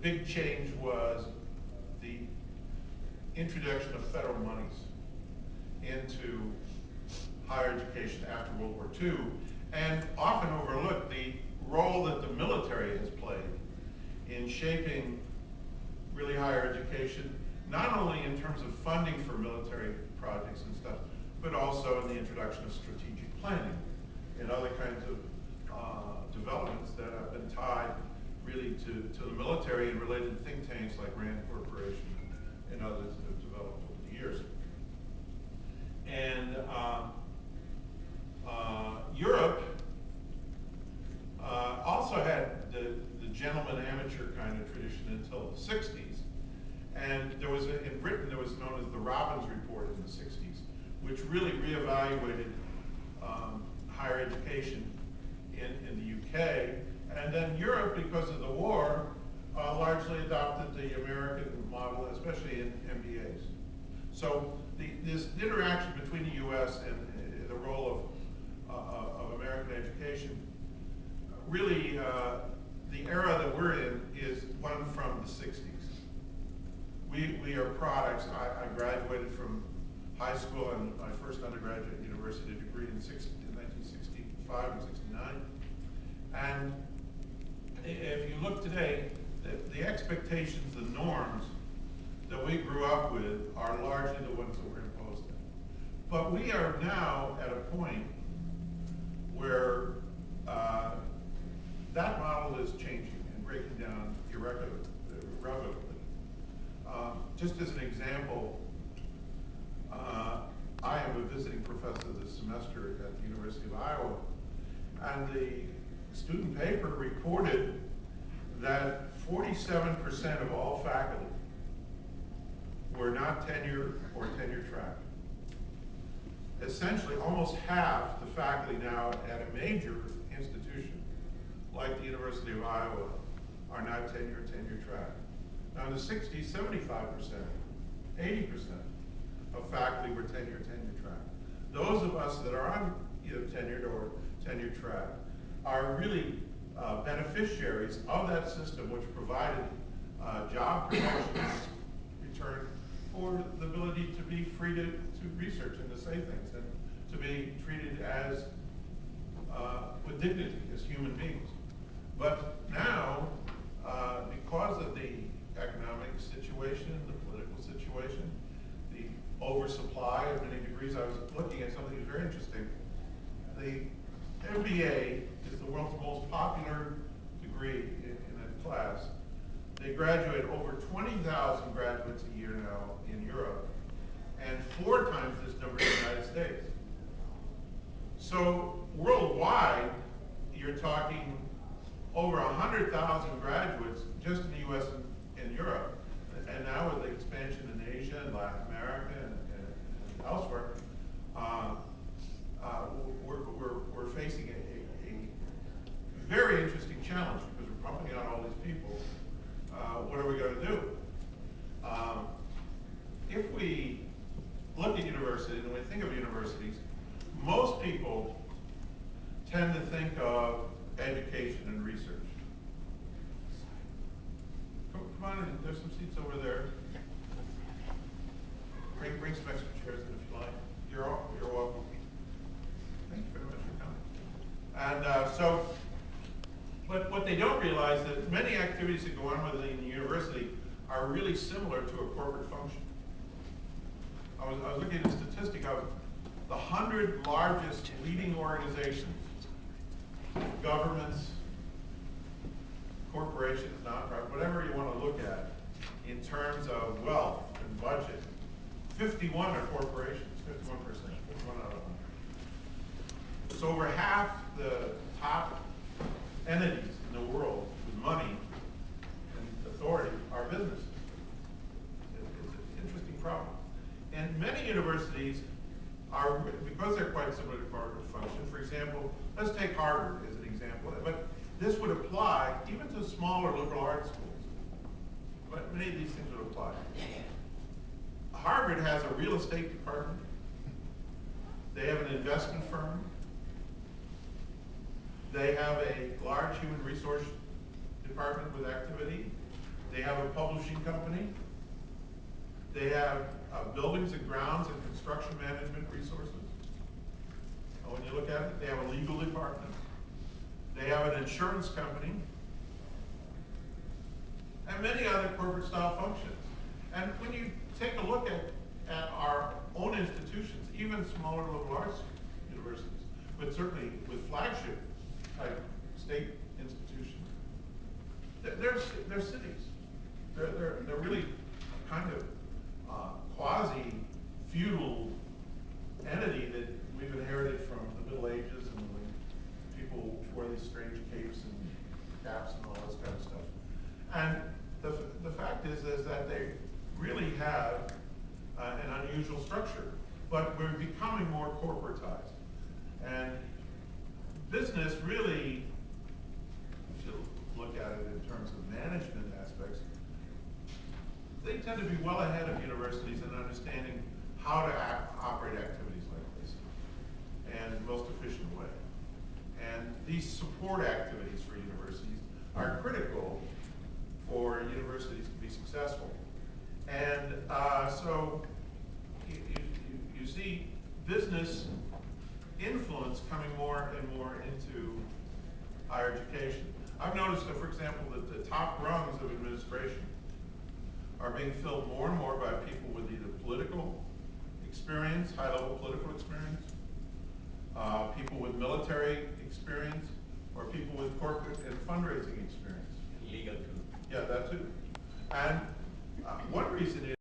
big change was the introduction of federal monies into higher education after World War II, and often overlooked the role that the military has played in shaping really higher education, not only in terms of funding for military projects and stuff, but also in the introduction of strategic planning and other kinds of developments that have been tied really to the military and related think tanks like Rand Corporation and others that have developed over the years. And Europe also had the gentleman amateur kind of tradition until the 60s. And there was, in Britain, there was known as the Robbins Report in the 60s, which really reevaluated higher education in the UK. And then Europe, because of the war, largely adopted the American model, especially in MBAs. So this interaction between the US and the role of American education, really the era that we're in is one from the 60s. We are products. I graduated from high school and my first undergraduate university degree in 1965 and 69. And if you look today, the expectations, the norms that we grew up with are largely the ones that were imposed in. But we are now at a point where that model is changing and breaking down irrevocably. Just as an example, I am a visiting professor this semester at the University of Iowa, and the student paper reported that 47% of all faculty were not tenured or tenure track. Essentially, almost half the faculty now at a major institution, like the University of Iowa, are not tenure track. Now in the 60s, 75%, 80% of faculty were tenure track. Those of us that are on either tenured or tenure track are really beneficiaries of that system, which provided job promotions, return, for the ability to be free to research and to say things, and to be treated as with dignity as human beings. But now, because of the economic situation, the political situation, the oversupply of many degrees, I was looking at something that was very interesting. The MBA is the world's most popular degree in a class. They graduate over 20,000 graduates a year now in Europe, and 4 times this number in the United States. So worldwide, you're talking over 100,000 graduates just in the US and Europe. And now with the expansion in Asia and Latin America and elsewhere, we're facing a very interesting challenge because we're pumping out all these people. What are we going to do? If we look at universities and we think of universities, most people tend to think of education and research. Come on in, there's some seats over there. Bring some extra chairs in if you like. You're welcome. Thank you very much for coming. And but what they don't realize that many activities that go on within the university are really similar to a corporate function. I was looking at a statistic of the 100 largest leading organizations, governments, corporations, nonprofit, whatever you want to look at, in terms of wealth and budget. 51 are corporations, 51%, 51 out of 100. So over half the top entities in the world with money and authority are businesses. It's an interesting problem. And many universities are, because they're quite similar to corporate function, for example, let's take Harvard as an example, but this would apply even to smaller liberal arts schools. But many of these things would apply. Harvard has a real estate department. They have an investment firm. They have a large human resource department with activity. They have a publishing company. They have buildings and grounds and construction management resources. When you look at it, they have a legal department. They have an insurance company. And many other corporate style functions. And when you take a look at our own institutions, even smaller liberal arts universities, but certainly with flagship type state institutions, they're cities. They're really kind of quasi-feudal entity that we've inherited from the Middle Ages, and when people wore these strange capes and caps and all this kind of stuff. And the fact is that they really have an unusual structure, but we're becoming more corporatized. And business really, if you look at it in terms of management aspects, they tend to be well ahead of universities in understanding how to operate activities like this and in the most efficient way. And these support activities for universities are critical for universities to be successful. And so you see business influence coming more and more into higher education. I've noticed that, for example, that the top rungs of administration are being filled more and more by people with either political experience, high-level political experience, people with military experience, or people with corporate and fundraising experience. Legal too. Yeah, that too. And one reason is